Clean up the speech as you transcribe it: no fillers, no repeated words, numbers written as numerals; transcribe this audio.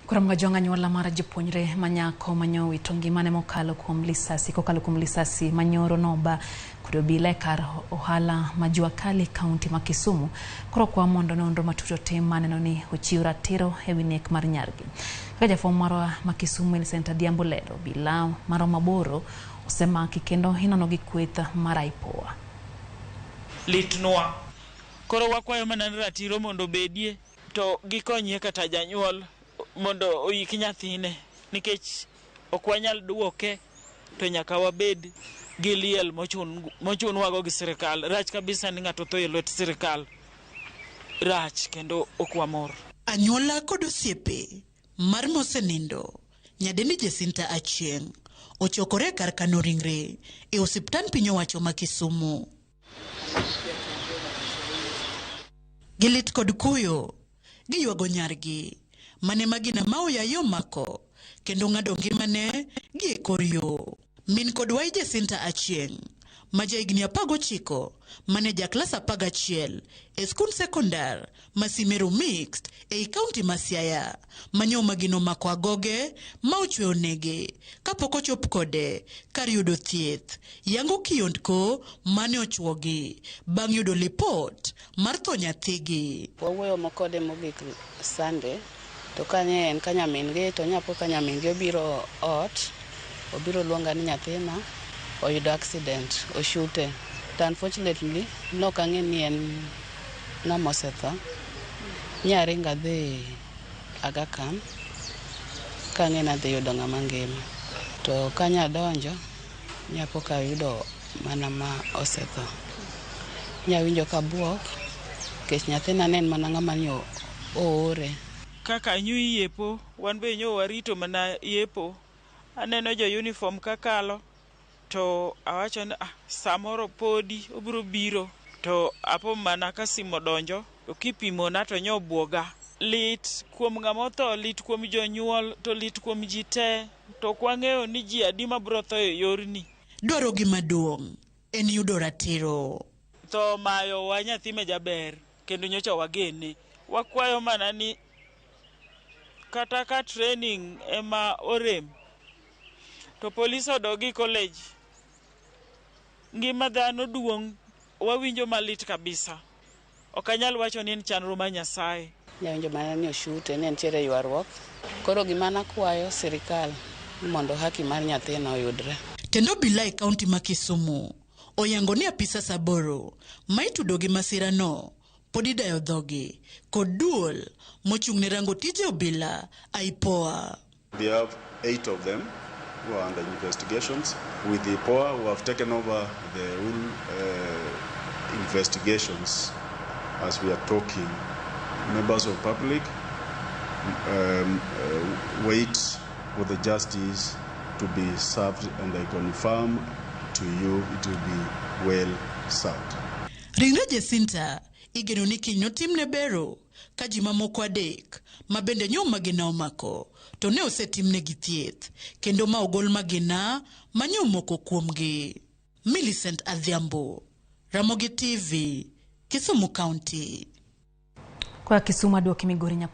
Kuram gajonga nyuola mara japuonjre manyako osewito ngimane mokalo kuom lisasi manyoro noba kudo bile kar ohala majua kali kaunti ma Kisumu koro kwa mondo nonro matuto tim maneno ni ochiw ratiro ewi nek mar nyargi. Kaka jafwambo marwa ma Kisumu adhi lero bila maro maboro osemaki kendo inono gi kweth mar aipoa. Litnwa koro wakwayo mana ratiro mondo bedie to gikonyie kata janyuol mondo oyik nyathine nikech ok wanyal duoke to nyaka wabed gi liel mochun wago gi sirikal. Rach kabisa ni ng'ato tho e lwet sirikal, rach kendo ok wamor. Anyuola kod osiepe mar mosenindo nyadendi Jacinta Achieng ochokore kar kano ringre e osiptal piny owacho ma Kisumu. Gilit kod kuyo giywago nyargi mane magina maoya yo mako kendo ng'ado ngimane gi e kor yo. Min kod wai Jacinta Achieng ma jahigni 19 mane jaklas 11 e skul sekondar Masimero Mixed e kaunti ma Siaya manyo magino mako agoge ma ochwe onege kapok ochop kode kar yudo thieth yango kiondko mane ochwogi bang' yudo lipot mar tho nyathigi. Wawuoyo mokode mogik Sunday to kanye en kanyamin gi to nyapo kanyamin gi obiro ot obiro luonga ni nyathina oyudo accident oshute to unfortunately no kang'e ni en ng'ama osetho. Nyaringa dhi Aga Khan kang'e na dhi yudo ng'ama ngima to kanya donjo nyapo ka yudo mana ma osetho. Nyawinjo ka buok kech nyathina nen mana ng'ama ni oore. Kaka nyui yepo wan be nyo warito mana yepo. Aneno jo uniform kakalo to awacho ni samoro podi obiro biro to apo mana ka simo donjo to kipimo na to nyo buoga. Lit kuom ng'ama tho, lit kuom jonyuol, to lit kuom ji te, to kwang'eyo ni ji adi mabiro tho e yorni. Dwaro gi maduong' en yudo ratiro. To mayo wa nyathi me jaber kendo nyocha wagene. Wakwayo mana ni kata ka training ema orem to police odogi college. Ngima dhano duong', wawinjo malit kabisa. Okanyal wacho ni en chanro ma Nyasaye. Nyawinjo mana ni oshute, ni nitiere ywaruok. Koro gima nakwayo sirikal mondo haki mar nyathina oyudre. Kendo bila e kaunti ma Kisumu oyango ni apisa saboro ma itudo gi masira no podi dayo dhogi kod duol mochung' ne rango tije obila aipoa. We have 8 of them who are under investigations, with the POA who have taken over the whole investigations as we are talking. Members of public wait for the justice to be served, and I confirm to you it will be well served. Ringre Jacinta igeno ni kinyo timne bero ka ji mamoko 3 ma bende nyo magina omako to ne osetimne gi thieth kendo ma ogol magina manyo moko kuomgi. Millicent Adhiambo, Ramogi TV, Kisumu County. Kwa Kisumu aduoki Migori nyakwara.